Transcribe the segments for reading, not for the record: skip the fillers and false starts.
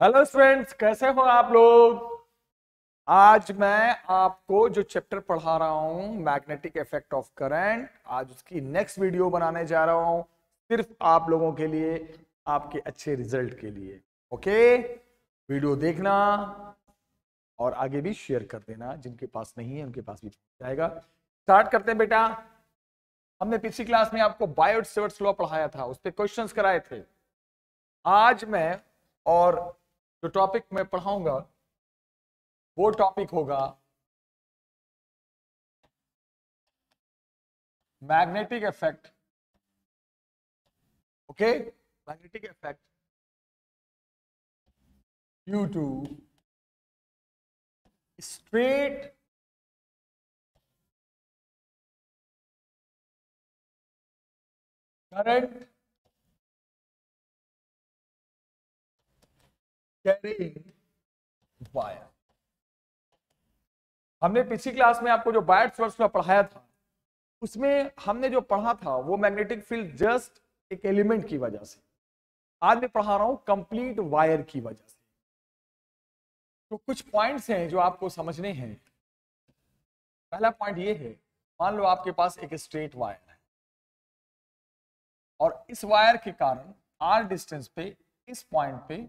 Hello students, कैसे हो आप लोग। आज मैं आपको जो चैप्टर पढ़ा रहा हूं मैग्नेटिक इफेक्ट ऑफ करंट, आज उसकी नेक्स्ट वीडियो बनाने जा रहा हूं सिर्फ आप लोगों के लिए, आपके अच्छे रिजल्ट के लिए। ओके, वीडियो देखना और आगे भी शेयर कर देना, जिनके पास नहीं है उनके पास भी पहुंच जाएगा। स्टार्ट करते हैं बेटा। हमने पिछली क्लास में आपको बायोट-सेवर्ट्स लॉ पढ़ाया था, उस पर क्वेश्चंस कराए थे। आज मैं और जो टॉपिक मैं पढ़ाऊंगा वो टॉपिक होगा magnetic effect. Okay, magnetic effect due to straight current carrying wire. हमने पिछली क्लास में आपको जो बायोट-सेवर्ट्स लॉ पढ़ाया था उसमें हमने जो पढ़ा था वो मैग्नेटिक फील्ड जस्ट एक एलिमेंट की वजह से। आज मैं पढ़ा रहा हूं कंप्लीट वायर की वजह से। तो कुछ पॉइंट्स हैं जो आपको समझने हैं। पहला पॉइंट ये है, मान लो आपके पास एक स्ट्रेट वायर है और इस वायर के कारण आर डिस्टेंस पे इस पॉइंट पे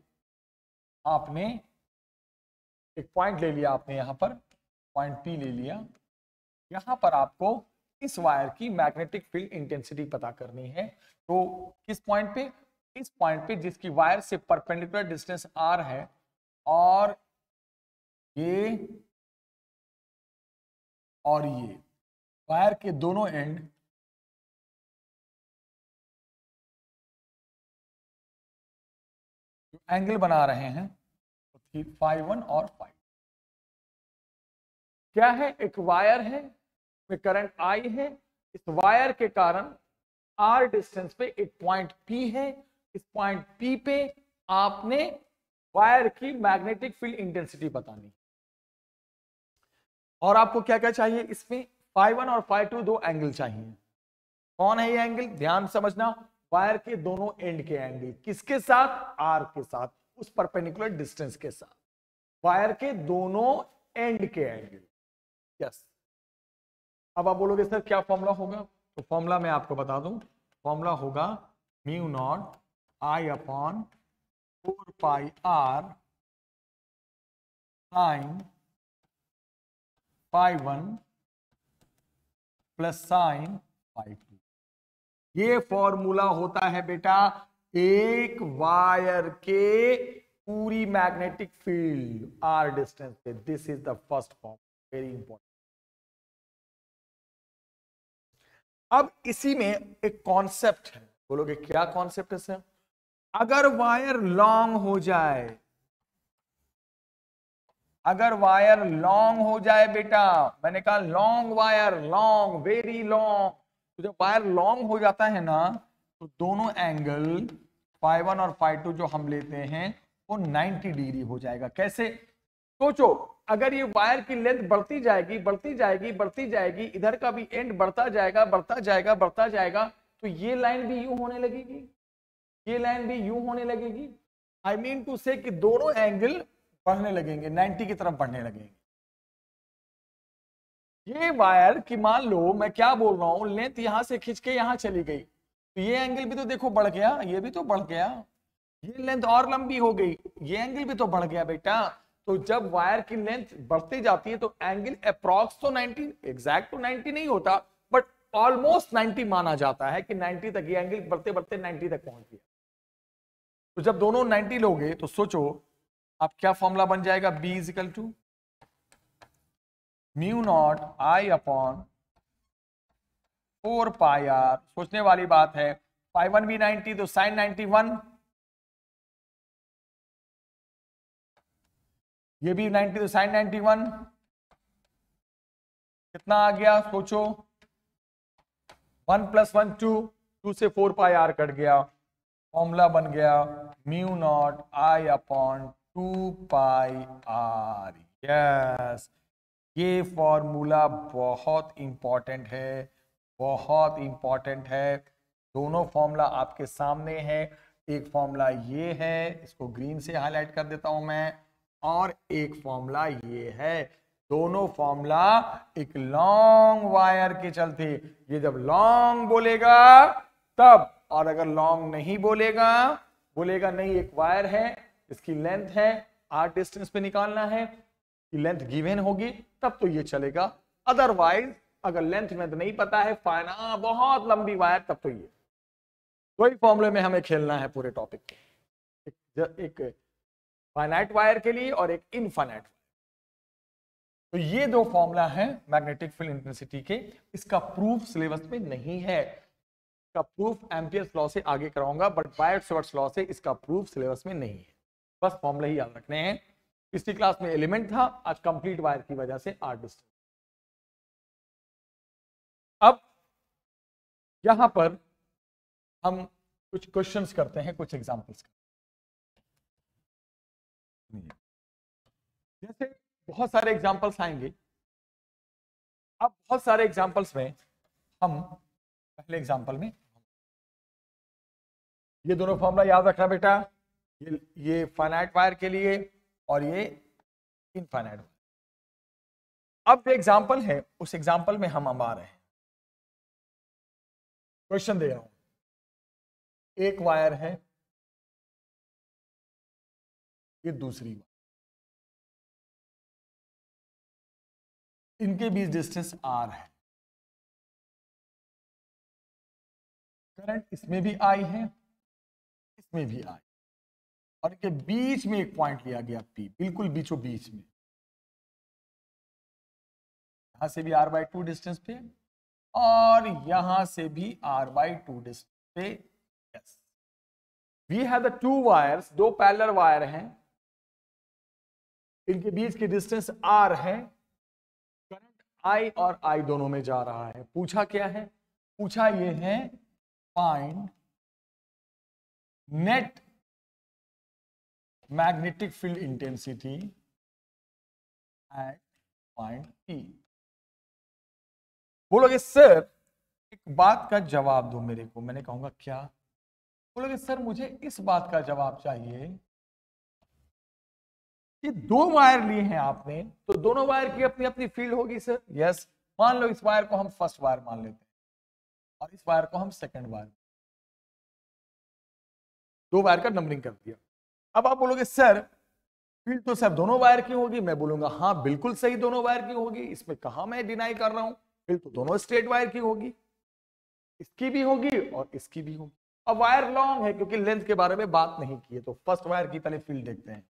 आपने एक पॉइंट ले लिया, आपने यहां पर पॉइंट पी ले लिया। यहां पर आपको इस वायर की मैग्नेटिक फील्ड इंटेंसिटी पता करनी है। तो किस पॉइंट पे? इस पॉइंट पे जिसकी वायर से परपेंडिकुलर डिस्टेंस आर है और ये वायर के दोनों एंड जो एंगल बना रहे हैं φ1 और φ2। क्या है? एक वायर है में करंट आई है, इस वायर के कारण आर डिस्टेंस पे एक पॉइंट पी है। इस पॉइंट पी पे आपने वायर की मैग्नेटिक फील्ड इंटेंसिटी बतानी। और आपको क्या क्या चाहिए इसमें? φ1 और φ2 दो एंगल चाहिए। कौन है ये एंगल? ध्यान समझना, वायर के दोनों एंड के एंगल। किसके साथ? आर के साथ, उस परपेंडिकुलर डिस्टेंस के साथ वायर के दोनों एंड के एंगल। यस। अब आप बोलोगे सर क्या फॉर्मूला होगा? तो फॉर्मूला मैं आपको बता दूं, फॉर्मूला होगा mu not I upon 4 pi r sine φ1 plus sine φ2। ये फॉर्मूला होता है बेटा एक वायर के पूरी मैग्नेटिक फील्ड आर डिस्टेंस पे। This is the first form, very important. अब इसी में एक कॉन्सेप्ट है। बोलोगे क्या कॉन्सेप्ट है सर? अगर वायर लॉन्ग हो जाए, अगर वायर लॉन्ग हो जाए बेटा, मैंने कहा long wire, long, very long, तो जब वायर लॉन्ग हो जाता है ना तो दोनों एंगल φ1 और φ2 जो हम लेते हैं वो 90 डिग्री हो जाएगा। कैसे? सोचो, अगर ये वायर की लेंथ बढ़ती जाएगी बढ़ती जाएगी बढ़ती जाएगी, इधर का भी एंड बढ़ता जाएगा बढ़ता जाएगा बढ़ता जाएगा, तो ये लाइन भी यूं होने लगेगी, ये लाइन भी यूं होने लगेगी। आई मीन टू से कि दोनों एंगल बढ़ने लगेंगे, 90 की तरफ बढ़ने लगेंगे। ये वायर की मान लो मैं क्या बोल रहा हूं, लेंथ यहां से खींच के यहां चली गई तो ये एंगल भी तो देखो बढ़ गया, ये भी तो बढ़ गया, ये लेंथ और लंबी हो गई, ये एंगल भी तो बढ़ गया बेटा। तो जब वायर की लेंथ बढ़ती जाती है तो एंगल अप्रॉक्स तो 90, एग्जैक्ट तो 90 नहीं होता बट ऑलमोस्ट 90 माना जाता है कि 90 तक ये एंगल बढ़ते बढ़ते 90 तक पहुंच गया। तो जब दोनों 90 लोगे तो सोचो अब क्या फॉर्मूला बन जाएगा? B is equal to mu not I upon 4 pi R. सोचने वाली बात है, φ1 भी 90 तो साइन 91, ये भी 90 तो साइन 91, कितना आ गया सोचो? 1 + 1 2, 2 से 4 पाई आर कट गया, फॉर्मूला बन गया mu not I upon 2 pi R. Yes, ये फॉर्मूला बहुत इंपॉर्टेंट है, बहुत इंपॉर्टेंट है। दोनों फॉर्मूला आपके सामने है। एक फॉर्मूला ये है, इसको ग्रीन से हाईलाइट कर देता हूं मैं, और एक फॉर्मूला ये है। दोनों फॉर्मूला एक लॉन्ग वायर के चलते, ये जब लॉन्ग बोलेगा तब, और अगर लॉन्ग नहीं बोलेगा, बोलेगा नहीं एक वायर है, इसकी लेंथ है, आर डिस्टेंस पे निकालना है, लेंथ गिवन होगी, तब तो ये चलेगा। अदरवाइज अगर लेंथ में तो नहीं पता है, फाइना बहुत लंबी वायर, तब तो ये। तो ही फॉर्मूले में हमें खेलना है पूरे टॉपिक को, एक फाइनाइट वायर के लिए और एक इनफाइनाइट। तो ये दो फॉर्मूला है मैग्नेटिक फील्ड इंटेंसिटी के, इसका प्रूफ सिलेबस में नहीं है। इसका प्रूफ एम्पियर्स लॉ से आगे कराऊंगा, बट बायट-सवार्ट्स लॉ से इसका प्रूफ सिलेबस में नहीं है। बस फॉर्मूला ही याद रखने हैं। पिछली क्लास में एलिमेंट था, आज कंप्लीट वायर की वजह से आर डिस्टेंस। अब यहां पर हम कुछ क्वेश्चंस करते हैं, कुछ एग्जांपल्स। जैसे बहुत सारे एग्जांपल्स आएंगे। अब बहुत सारे एग्जांपल्स में हम पहले एग्जांपल में ये दोनों फॉर्मूला याद रखना बेटा, ये फाइनाइट वायर के लिए और ये इनफाइनाइट। अब जो एग्जांपल है उस एग्जांपल में हम आ रहे हैं, क्वेश्चन दे रहा हूं। एक वायर है, ये दूसरी वायर, इनके बीच डिस्टेंस आर है, करंट इसमें भी आई है, इसमें भी आई, और इनके बीच में एक पॉइंट लिया गया पी, बिल्कुल बीचों बीच में, यहां से भी r/2 डिस्टेंस पे और यहां से भी r/2 डिस्टेंस पे। Yes, we have the two wires, दो पैरेलल वायर हैं, इनके बीच की डिस्टेंस r है, करंट I और I दोनों में जा रहा है। पूछा क्या है? पूछा ये है find net magnetic field intensity at point P। बोलोगे सर एक बात का जवाब दो मेरे को, मैंने कहूंगा क्या? बोलोगे सर मुझे इस बात का जवाब चाहिए कि दो वायर लिए हैं आपने, तो दोनों वायर की अपनी अपनी फील्ड होगी सर। यस, मान लो इस वायर को हम फर्स्ट वायर मान लेते हैं और इस वायर को हम सेकंड वायर, दो वायर का नंबरिंग कर दिया। अब आप बोलोगे सर फील्ड तो सर दोनों वायर की होगी, मैं बोलूंगा हाँ बिल्कुल सही, दोनों वायर की होगी, इसमें कहां मैं डिनाई कर रहा हूं, फील्ड तो दोनों स्ट्रेट वायर की होगी, इसकी भी होगी और इसकी भी होगी। अब वायर लॉन्ग है क्योंकि लेंथ के बारे में बात नहीं की है, तो फर्स्ट वायर की पहले फील्ड देखते हैं।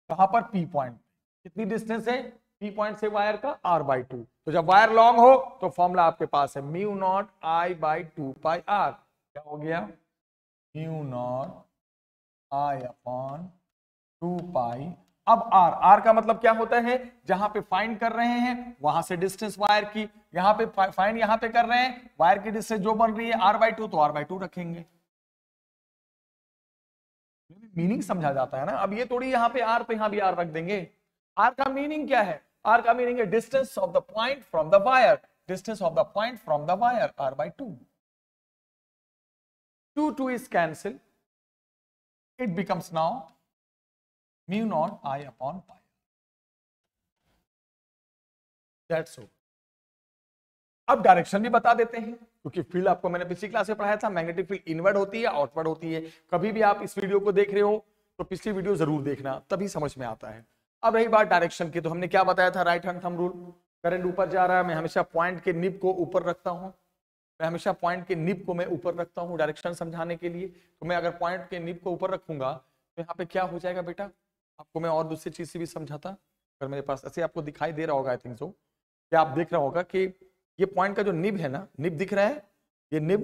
कहां पर? P point. कितनी डिस्टेंस है पी पॉइंट से वायर का? r/2। तो जब वायर लॉन्ग हो तो फॉर्मूला आपके पास है μ0 I/2 पाई r। क्या हो गया? μ0 I/2 पाई। अब r का मतलब क्या होता है? जहां पे फाइंड कर रहे हैं वहां से डिस्टेंस वायर की, यहां पे फाइंड यहां पे कर रहे हैं, वायर की डिस्टेंस जो बन रही है r/2, तो r/2 रखेंगे। मीनिंग समझा जाता है ना। अब ये थोड़ी यहां पे r पे यहां भी r रख देंगे। r का मीनिंग क्या है? r का मीनिंग है distance of the point from the wire, distance of the point from the wire r/2। 2 is cancelled, it becomes now μ0 I/pi। That's all। अब डायरेक्शन भी बता देते हैं, क्योंकि फील्ड आपको मैंने पिछली क्लास में पढ़ाया था, मैग्नेटिक फील्ड इनवर्ड होती है, आउटवर्ड होती है। कभी भी आप इस वीडियो को देख रहे हो तो पिछली वीडियो जरूर देखना, तभी समझ में आता है। अब रही बात डायरेक्शन की, तो हमने क्या बताया था? Right hand thumb rule. Current ऊपर जा रहा है, मैं हमेशा पॉइंट के निब को ऊपर रखता हूं, मैं हमेशा पॉइंट के निब को मैं ऊपर रखता हूं डायरेक्शन समझाने के लिए। तो मैं अगर पॉइंट के निब को ऊपर रखूंगा तो यहाँ पे क्या हो जाएगा बेटा? आपको मैं और दूसरी चीज से भी समझाता, अगर मेरे पास ऐसे आपको दिखाई दे रहा होगा, आई थिंक सो, क्या आप देख रहा होगा कि ये पॉइंट का जो निब है ना, निब दिख रहा है, ये निब,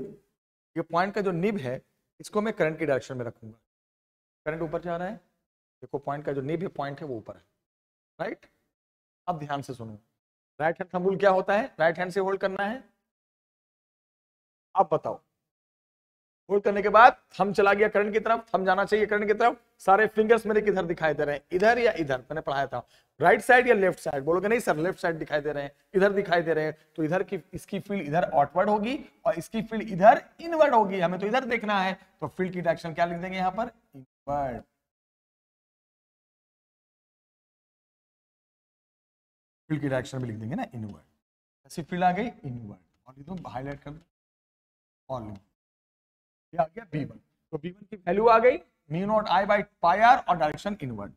ये पॉइंट का जो निब है, इसको मैं करंट की डायरेक्शन में रखूंगा। करंट ऊपर जा रहा है, देखो पॉइंट का जो निब है, पॉइंट है वो ऊपर है, राइट। अब ध्यान से सुनो, राइट हैंड थंब रूल क्या होता है? राइट हैंड से होल्ड करना है। अब बताओ होल्ड करने के बाद थंब चला गया करंट की तरफ, थंब जाना चाहिए करंट की तरफ, सारे फिंगर्स मेरे किधर दिखाई दे रहे हैं, इधर या इधर, मैंने पढ़ाया था राइट साइड या लेफ्ट साइड, बोलोगे नहीं सर लेफ्ट साइड दिखाई दे रहे हैं, इधर दिखाई दे रहे हैं, तो इधर की इसकी फील्ड इधर आउटवर्ड होगी और इसकी फील्ड इधर इनवर्ड होगी, हमें तो इधर देखना है, तो फील्ड की डायरेक्शन क्या लिख देंगे यहाँ पर, इनवर्ड। फील्ड की डायरेक्शन भी लिख देंगे ना इनवर्ड, ऐसी फील्ड आ गई इनवर्ड, और ये तो हाईलाइट कर दो, ऑल ये आ गया V1, तो V1 की वैल्यू आ गई mu not I by pi R और डायरेक्शन इनवर्ड।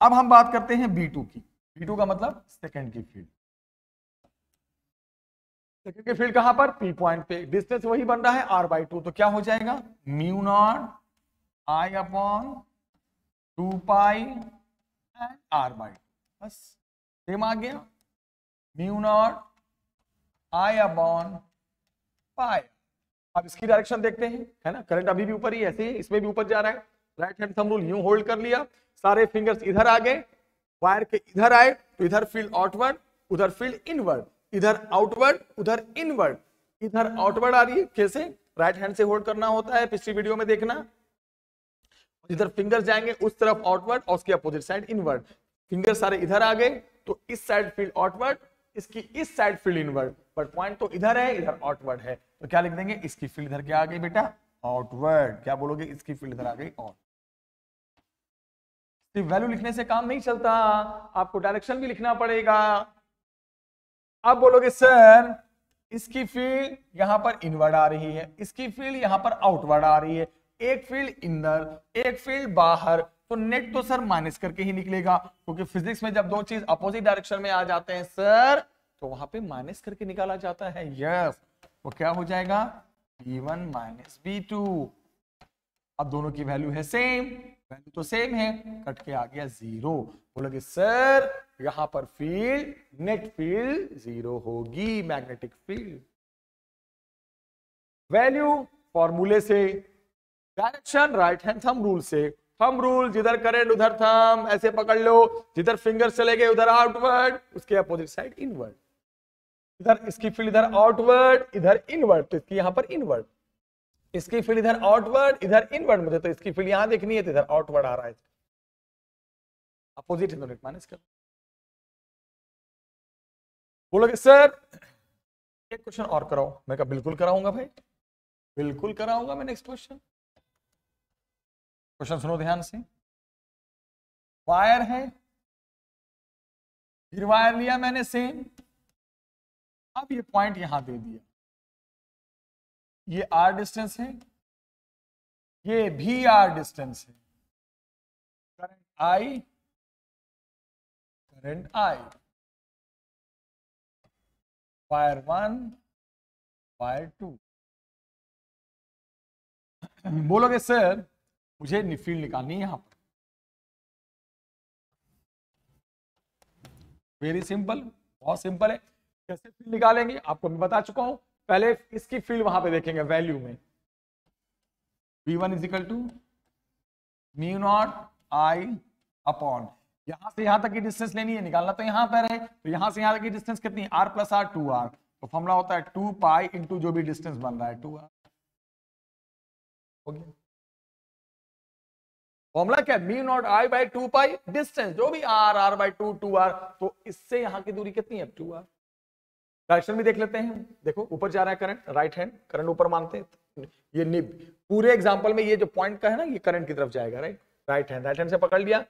अब हम बात करते हैं B2 की, B2 का मतलब सेकंड की फील्ड, सेकंड की फील्ड कहां पर, P पॉइंट पे, डिस्टेंस वही बन रहा है R/2, तो क्या हो जाएगा mu not I upon 2 pi and R/2, बस सेम आ गया, mu not I upon pi. अब इसकी डायरेक्शन देखते हैं, है ना, करंट अभी भी ऊपर ही ऐसे ही, इसमें भी ऊपर जा रहा है, राइट हैंड थंब रूल यूं होल्ड कर लिया, सारे फिंगर्स इधर आ गए, वायर के इधर आए तो इधर फील्ड आउटवर्ड, उधर फील्ड इनवर्ड, इधर आउटवर्ड उधर इनवर्ड, इधर आउटवर्ड आ रही है, कैसे, राइट हैंड से होल्ड करना होता है, पिछली वीडियो में देखना, इधर फिंगर्स जाएंगे उस तरफ आउटवर्ड और उसके अपोजिट साइड इनवर्ड, फिंगर सारे इधर आ गए तो इस साइड फील्ड आउटवर्ड, इसकी इस side field inward, but point तो इधर है, इधर आउटवर्ड है, तो क्या लिख देंगे, इसकी फील्ड इधर क्या आ गई बेटा, आउटवर्ड, क्या बोलोगे, इसकी फील्ड इधर आ गई आउट। सिर्फ वैल्यू लिखने से काम नहीं चलता, आपको डायरेक्शन भी लिखना पड़ेगा। अब बोलोगे सर इसकी फील्ड यहां पर इनवर्ड आ रही है, इसकी फील्ड यहां पर आउटवर्ड आ रही है, एक फील्ड इनर एक फील्ड बाहर, तो नेट तो सर माइनस करके ही निकलेगा, क्योंकि फिजिक्स में जब दो चीज अपोजिट डायरेक्शन में आ जाते हैं सर तो वहां पे माइनस करके निकाला जाता है, यस, वो क्या हो जाएगा V1 माइनस V2। अब दोनों की वैल्यू है सेम, वैल्यू तो सेम है, कट के आ गया 0, बोलोगे सर यहां पर फील्ड नेट फील्ड 0 होगी, मैग्नेटिक फील्ड। वैल्यू फॉर्मूले से, direction right hand thumb rule से, थंब रूल जिधर करंट उधर थंब, ऐसे पकड़ लो, जिधर फिंगर चले गए उधर आउटवर्ड, उसके अपोजिट साइड इनवर्ड, इधर इसकी फील्ड इधर आउटवर्ड इधर इनवर्ड, तो इसकी यहां पर इनवर्ड, इसकी फील्ड इधर आउटवर्ड इधर इनवर्ड, मुझे तो इसकी फील्ड यहां देखनी है तो इधर आउटवर्ड आ रहा है, अपोजिट है तो नेट माइनस कर। बोलोगे सर एक क्वेश्चन और कराओ, मैं कहा बिल्कुल कराऊंगा भाई, बिल्कुल कराऊंगा मैं। नेक्स्ट क्वेश्चन, क्वेश्चन सुनो ध्यान से, वायर है, फिर वायर लिया मैंने सेम, अब ये पॉइंट यहां दे दिया, ये R डिस्टेंस है, ये भी R डिस्टेंस है, करंट I, वायर 1 वायर 2। बोलोगे सर मुझे फील्ड निकालनी है यहां पर, वेरी सिंपल, बहुत सिंपल है, कैसे फील्ड निकालेंगे आपको मैं बता चुका हूं, पहले इसकी फील्ड वहां पे देखेंगे वैल्यू में, V1 is equal to mu not I upon, यहां से यहां तक की डिस्टेंस लेनी है, निकालना तो यहां पर है, तो यहां से यहां तक की डिस्टेंस कितनी, R प्लस R 2R, तो फॉर्मूला होता है 2 पाई इंटू जो भी डिस्टेंस बन रहा है 2R, हो गया फॉर्मूला क्या, mu not I by 2 pi distance जो भी R बाई 2 2R, तो इससे यहां की दूरी कितनी है 2R। डायरेक्शन भी देख लेते हैं, देखो ऊपर जा रहा है करंट, राइट हैंड करंट ऊपर मानते हैं, ये निब पूरे एग्जांपल में ये जो पॉइंट का है ना ये करंट की तरफ जाएगा, राइट, राइट हैंड से पकड़ लिया,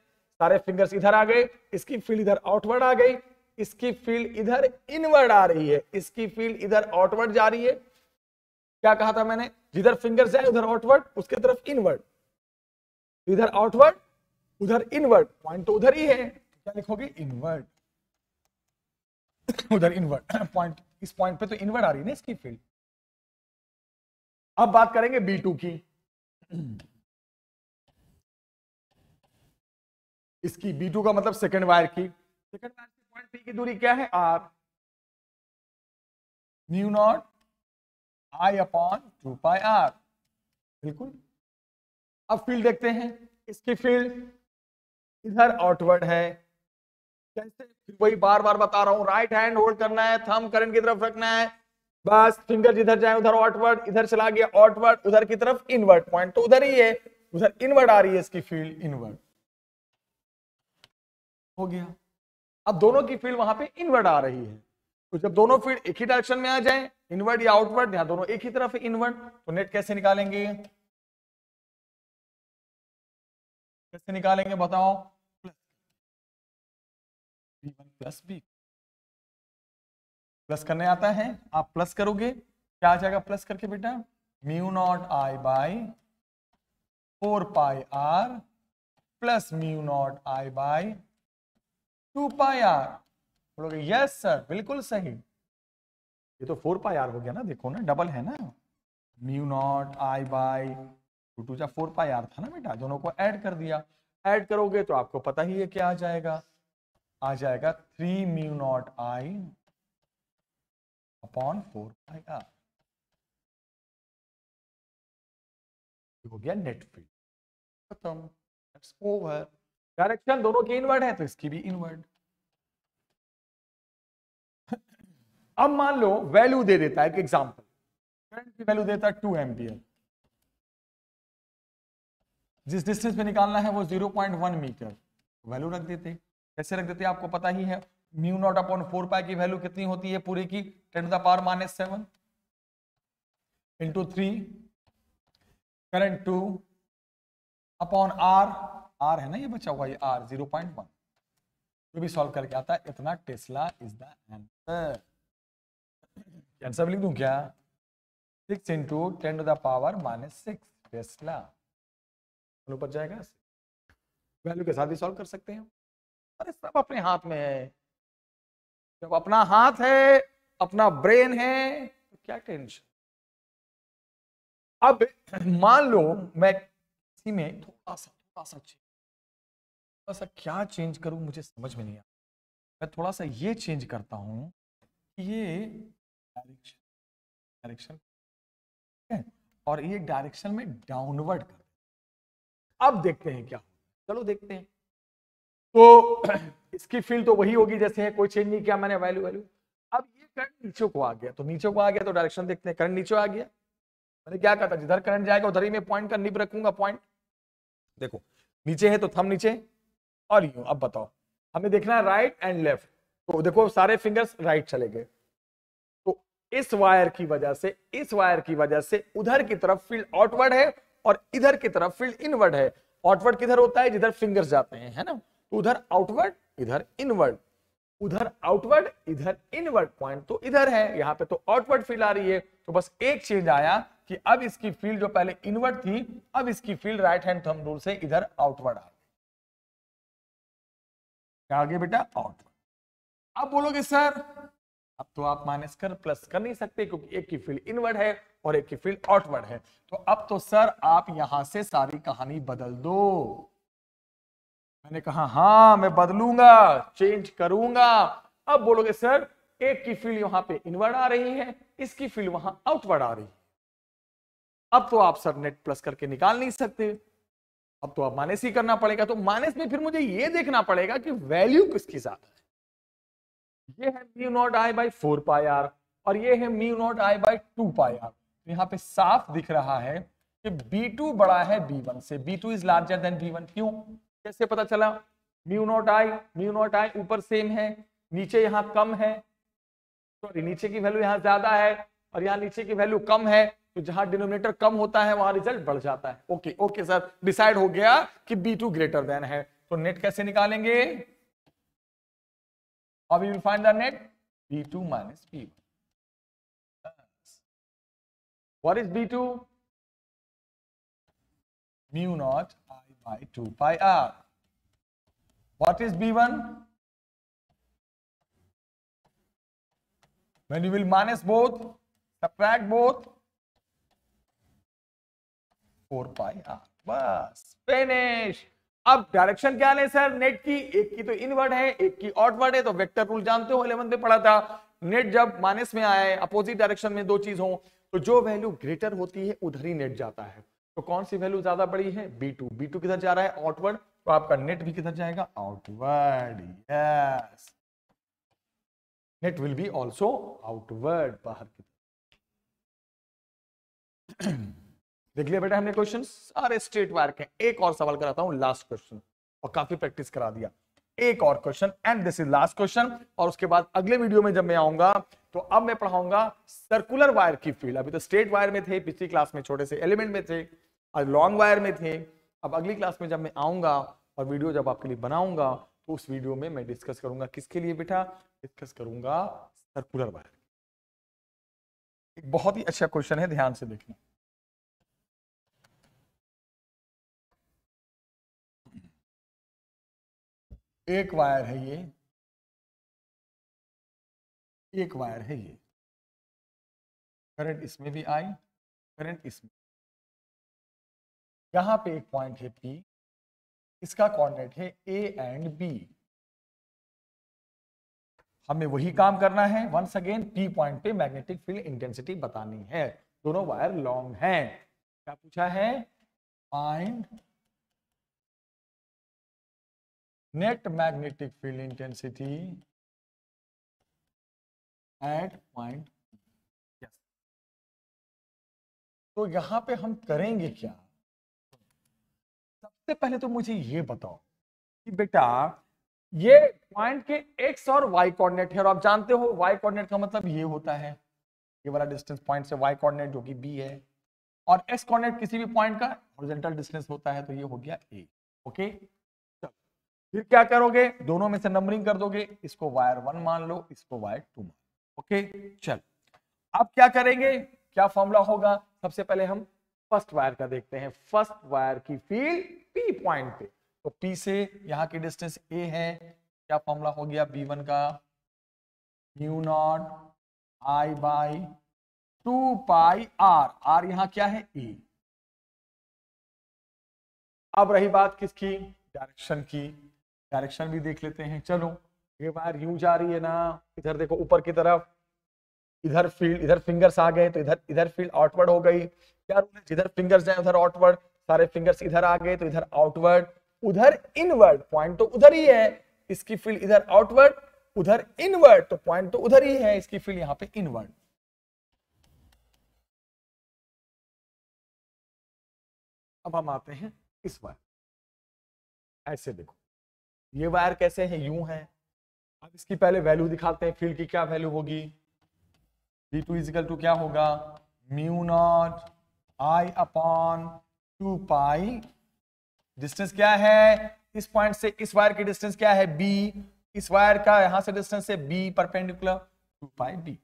सारे फिंगर्स इधर आ गए, इसकी फील्ड इधर आउटवर्ड आ गई, इसकी फील्ड इधर इनवर्ड आ रही है, इसकी फील्ड इधर आउटवर्ड जा रही है, क्या कहा था मैंने, जिधर फिंगर्स जाए उधर आउटवर्ड उसके तरफ इनवर्ड, इधर आउटवर्ड उधर इनवर्ड, पॉइंट तो उधर ही है, क्या लिखोगे इनवर्ड, उधर इनवर्ड पॉइंट, इस पॉइंट पे तो इनवर्ड आ रही है ना इसकी फील्ड। अब बात करेंगे B2 की, इसकी B2 का मतलब सेकंड वायर की, सेकंड वायर से पॉइंट P की दूरी क्या है R, mu not I upon 2 pi R, बिल्कुल। अब फील्ड देखते हैं, इसकी फील्ड इधर आउटवर्ड है, कैसे, वही बार बार बता रहा हूं, राइट हैंड होल्ड करना है, थंब करंट की तरफ रखना है, बस फिंगर जिधर जाए उधर आउटवर्ड, इधर चला गया आउटवर्ड, उधर की तरफ इनवर्ड, पॉइंट तो उधर ही है, उधर इनवर्ड आ रही है इसकी फील्ड, इनवर्ड हो गया। अब दोनों की फील्ड वहां पे इनवर्ड आ रही है, तो जब दोनों फील्ड एक ही डायरेक्शन में आ जाए, इनवर्ड या आउटवर्ड, यहां दोनों एक ही तरफ है इनवर्ड, तो नेट कैसे निकालेंगे, कैसे निकालेंगे बताओ, प्लस बी, प्लस करने आता है, आप प्लस करोगे क्या आ जाएगा प्लस करके बेटा, mu not I by 4 pi R plus mu not I by 2 pi R. बोलोगे यस सर बिल्कुल सही, ये तो 4 पाई आर हो गया ना, देखो ना डबल है ना, म्यू नॉट आई बाई 2 जा 4 पाई आर था ना बेटा, दोनों को ऐड कर दिया, ऐड करोगे तो आपको पता ही है क्या आ जाएगा 3 mu not I upon 4 pi R, हो गया नेट फील्ड, खत्म, दैट्स ओवर। डायरेक्शन दोनों की इनवर्ड है तो इसकी भी इनवर्ड। अब मान लो वैल्यू दे देता है, एक एग्जांपल, करंट की वैल्यू देता है 2 एम्पियर, जिस डिस्टेंस पे निकालना है वो 0.1 मीटर, वैल्यू रख देते, कैसे रख देते आपको पता ही है, म्यू नॉट अपॉन 4 पाई की वैल्यू कितनी होती है पूरी की 10⁻⁻⁷ इंटू 3 करंट 2 अपॉन आर है ना ये बचा हुआ, ये आर 0.1, जो भी सॉल्व करके आता है इतना, Tesla is the answer. Answer लिख दूं क्या, 6 इंटू 10⁻⁻⁶ टेस्ला, ऊपर जाएगा, वैल्यू के साथ भी सॉल्व कर सकते हैं, अरे सब अपने हाथ में है, जब अपना हाथ है अपना ब्रेन है तो क्या टेंशन। अब मान लो मैं इसी में थोड़ा सा क्या चेंज करूं मुझे समझ में नहीं आ, मैं थोड़ा सा ये चेंज करता हूं कि ये डायरेक्शन और ये डायरेक्शन में डाउनवर्ड कर, अब देखते हैं क्या, चलो देखते हैं। तो इसकी फील्ड तो वही होगी जैसे है, कोई चेंज नहीं किया मैंने, वैल्यू वैल्यू। अब ये करंट नीचे को आ गया, तो नीचे को आ गया तो डायरेक्शन देखते हैं, करंट नीचे आ गया, मैंने क्या कहा था जिधर करंट जाएगा उधर ही मैं पॉइंट का निब रखूंगा, पॉइंट देखो नीचे है तो थंब नीचे, और यूं। अब बताओ हमें देखना है राइट एंड लेफ्ट, तो देखो सारे फिंगर्स राइट चले गए, तो इस वायर की वजह से उधर की तरफ फील्ड आउटवर्ड है और इधर की तरफ फील्ड इनवर्ड है। आउटवर्ड किधर होता है, जिधर फिंगर्स जाते हैं, है ना, तो उधर आउटवर्ड इधर इनवर्ड, उधर आउटवर्ड इधर इनवर्ड, पॉइंट तो इधर है, यहां पे तो आउटवर्ड फील्ड आ रही है, तो बस एक चेंज आया कि अब इसकी फील्ड जो पहले इनवर्ड थी, अब इसकी field right hand thumb rule से इधर आउटवर्ड आ गई, आगे बेटा आउटवर्ड। अब बोलोगे सर अब तो आप माइनस कर प्लस कर नहीं सकते क्योंकि एक की फील्ड इनवर्ड है और एक की फील्ड आउटवर्ड है, तो अब तो सर आप यहां से सारी कहानी बदल दो। मैंने कहा हाँ मैं बदलूंगा, चेंज करूंगा। अब बोलोगे सर एक की फील्ड यहां पे इनवर्ड आ रही है, इसकी फील्ड वहां आउटवर्ड आ रही है, अब तो आप सर नेट प्लस करके निकाल नहीं सकते, अब तो आप माइनस ही करना पड़ेगा, तो माइनस में फिर मुझे ये देखना पड़ेगा कि वैल्यू किसकी ज्यादा है, ये है mu not I by 4 pi R और ये है mu not I by 2 pi R, तो यहां पे साफ दिख रहा है कि B2 बड़ा है B1 से, B2 is larger than B1, क्यों, कैसे पता चला, म्यू नॉट आई ऊपर सेम है, नीचे यहां कम है, सॉरी नीचे की वैल्यू यहां ज्यादा है और यहां नीचे की वैल्यू कम है, तो जहां डिनोमिनेटर कम होता है वहां रिजल्ट बढ़ जाता है। ओके ओके सर, डिसाइड हो गया कि B2 ग्रेटर देन है, तो नेट कैसे निकालेंगे, how we will find the net, B2 minus B1. What is B2? Mu naught I by 2 pi r. What is B1? When you will minus both, subtract both, 4 pi r. बस finish. अब direction क्या ले sir net की, एक की तो inward है एक की आउटवर्ड है, तो वेक्टर रूल जानते हो 11th में पढ़ा था, नेट जब माइनस में आए अपोजिट डायरेक्शन में दो चीज हो तो जो वैल्यू ग्रेटर होती है उधर ही नेट जाता है, तो कौन सी वैल्यू ज्यादा बड़ी है, B2 किधर जा रहा है आउटवर्ड, तो आपका नेट भी किधर जाएगा outward, yes net will be also outward, बाहर की देख लिया बेटा हमने क्वेश्चन सारे स्ट्रेट वायर के। एक और सवाल कराता हूं, लास्ट क्वेश्चन, और काफी प्रैक्टिस करा दिया। एक और question and this is last question, और उसके बाद अगले वीडियो में जब मैं आऊंगा तो अब मैं पढ़ाऊंगा सर्कुलर वायर की फील्ड। अभी तो स्ट्रेट वायर में थे, पिछली क्लास में छोटे से एलिमेंट में थे, और लॉन्ग वायर में थे। अब अगली क्लास में जब मैं आऊंगा और वीडियो जब आपके लिए बनाऊंगा तो उस वीडियो में मैं डिस्कस करूंगा किसके लिए बेटा, डिस्कस करूंगा सर्कुलर वायर। एक बहुत ही अच्छा क्वेश्चन है, ध्यान से देखना। एक वायर है ये, एक वायर है ये, करंट इसमें भी आई, करंट इसमें, यहां पे एक पॉइंट है P, इसका कोऑर्डिनेट है A एंड B। हमें वही काम करना है, वंस अगेन P पॉइंट पे मैग्नेटिक फील्ड इंटेंसिटी बतानी है। दोनों वायर लॉन्ग हैं। क्या पूछा है, find net magnetic field intensity at point. तो यहां पे हम करेंगे क्या, सबसे पहले तो मुझे ये बताओ कि बेटा ये पॉइंट के एक्स और वाई कोऑर्डिनेट है, और आप जानते हो वाई कोऑर्डिनेट का मतलब ये होता है, ये वाला डिस्टेंस पॉइंट से वाई कोऑर्डिनेट जो कि बी है, और एक्स कोऑर्डिनेट किसी भी पॉइंट का हॉरिजॉन्टल डिस्टेंस होता है, तो ये हो गया ए। ओके, चलो फिर क्या करोगे, दोनों में से नंबरिंग कर दोगे, इसको वायर 1 मान लो, इसको वायर 2 मान लो। ओके चल, अब क्या करेंगे, क्या फॉर्मूला होगा, सबसे पहले हम फर्स्ट वायर का देखते हैं। फर्स्ट वायर की फील्ड पी पॉइंट पे, तो P से यहां की डिस्टेंस A है, क्या फॉर्मूला हो गया B1 का, mu not I by 2 pi R, R यहां क्या है E। अब रही बात किसकी, डायरेक्शन की, डायरेक्शन भी देख लेते हैं। चलो ये वायर यूं जा रही है ना, इधर देखो ऊपर की तरफ, इधर फील्ड, इधर फिंगर्स आ गए तो इधर इधर फील्ड आउटवर्ड हो गई। क्या रूल है, जिधर फिंगर्स जाए उधर आउटवर्ड, सारे फिंगर्स इधर आ गए तो इधर आउटवर्ड, उधर इनवर्ड, पॉइंट तो उधर ही है, इसकी फील्ड इधर आउटवर्ड, उधर इनवर्ड, तो पॉइंट तो उधर ही है, इसकी फील्ड यहां पे इनवर्ड। अब हम आते हैं इस वायर, ऐसे देखो ये वायर कैसे है, यूं है। अब इसकी पहले वैल्यू दिखाते हैं, फील्ड की क्या वैल्यू होगी, V2 इजिकल टू क्या होगा, mu not I upon 2 pi, distance क्या है इस पॉइंट से इस वायर की डिस्टेंस क्या है B, इस वायर का यहां से डिस्टेंस है B परपेंडिकुलर 2 पाई B।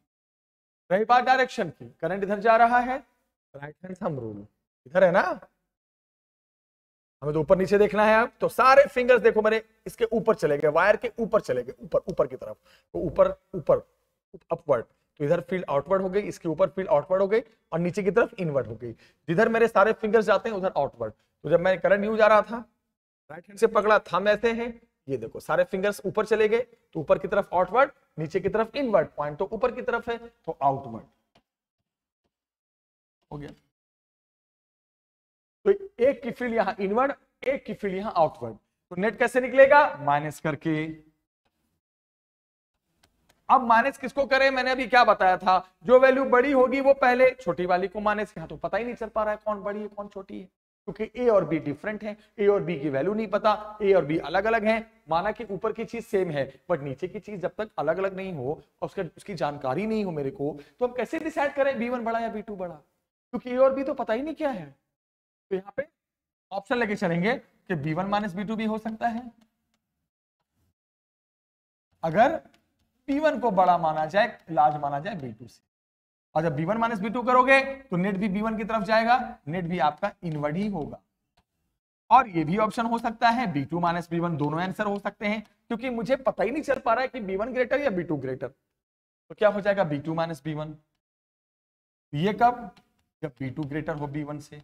रही बात डायरेक्शन की, करंट इधर जा रहा है, राइट हैंड थंब रूल इधर है ना, हमें तो ऊपर नीचे देखना है। अब तो सारे फिंगर्स देखो मेरे इसके ऊपर चले गए, वायर के ऊपर चले गए, ऊपर ऊपर की तरफ, तो ऊपर ऊपर अपवर्ड, तो इधर फील्ड आउटवर्ड हो गई, इसके ऊपर फील्ड आउटवर्ड हो गई, और नीचे की तरफ इनवर्ड हो गई। जिधर मेरे सारे फिंगर्स जाते हैं उधर आउटवर्ड। तो जब मैं करंट यूं जा रहा था, राइट हैंड से पकड़ा, थंब ऐसे है, ये देखो सारे फिंगर्स ऊपर चले गए, तो ऊपर की तरफ आउटवर्ड, नीचे की तरफ इनवर्ड, पॉइंट तो ऊपर की तरफ है तो आउटवर्ड हो गया। तो एक की फील्ड यहां इनवर्ड, एक की फील्ड यहां आउटवर्ड, तो नेट कैसे निकलेगा, माइनस करके। अब माइनस किसको करें, मैंने अभी क्या बताया था, जो वैल्यू बड़ी होगी वो पहले छोटी वाली को माइनस, यहां तो पता ही नहीं चल पा रहा है कौन बड़ी है कौन छोटी है, क्योंकि ए और बी डिफरेंट है, ए और बी की वैल्यू नहीं पता, ए और बी अलग अलग हैं। माना कि ऊपर की चीज सेम है बट नीचे की चीज जब तक अलग अलग नहीं हो और उसकी जानकारी नहीं हो मेरे को, तो हम कैसे डिसाइड करें B1 बड़ा या B2 बड़ा, क्योंकि ए और बी तो पता ही नहीं क्या है। तो यहाँ पे ऑप्शन लेके चलेंगे कि B1 माइनस B2 भी हो सकता है। अगर B1 को बड़ा माना जाए, लार्ज माना जाए B2 से, और जब B1 माइनस B2 करोगे तो नेट भी B1 की तरफ जाएगा, नेट भी आपका इनवर्ड ही होगा। और ये भी ऑप्शन हो सकता है B2 माइनस B1, दोनों आंसर हो सकते हैं, क्योंकि मुझे पता ही नहीं चल पा रहा है कि B1 ग्रेटर या B2 ग्रेटर, तो क्या हो जाएगा B2 माइनस B1। ये कब, जब B2 ग्रेटर हो B1 से,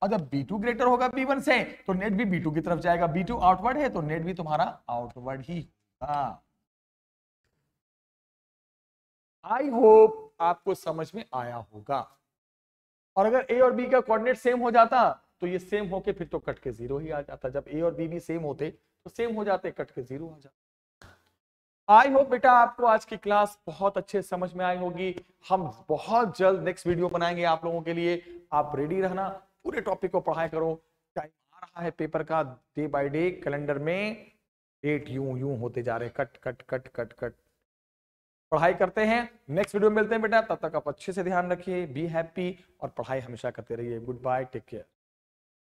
और जब B2 ग्रेटर होगा B1 से तो नेट भी B2 की तरफ जाएगा, B2 आउटवर्ड है तो नेट भी तुम्हारा आउटवर्ड ही होगा। आई होप आपको समझ में आया होगा। और अगर ए और बी का कोऑर्डिनेट सेम हो जाता तो ये सेम होके फिर तो कट के 0 ही आ जाता, जब ए और बी भी सेम होते तो सेम हो जाते, कट के 0 आ जाता। आई होप बेटा आपको आज की क्लास बहुत अच्छे से समझ में आई होगी। हम बहुत जल्द नेक्स्ट वीडियो बनाएंगे आप लोगों के लिए। आप रेडी रहना, पूरे टॉपिक को पढ़ाई करो। टाइम आ रहा है पेपर का, डे बाय डे कैलेंडर में डेट यूं यूं होते जा रहे हैं, cut cut cut cut cut. पढ़ाई करते हैं, नेक्स्ट वीडियो में मिलते हैं बेटा। तब तक आप अच्छे से ध्यान रखिए, बी हैप्पी और पढ़ाई हमेशा करते रहिए। Good bye, take care.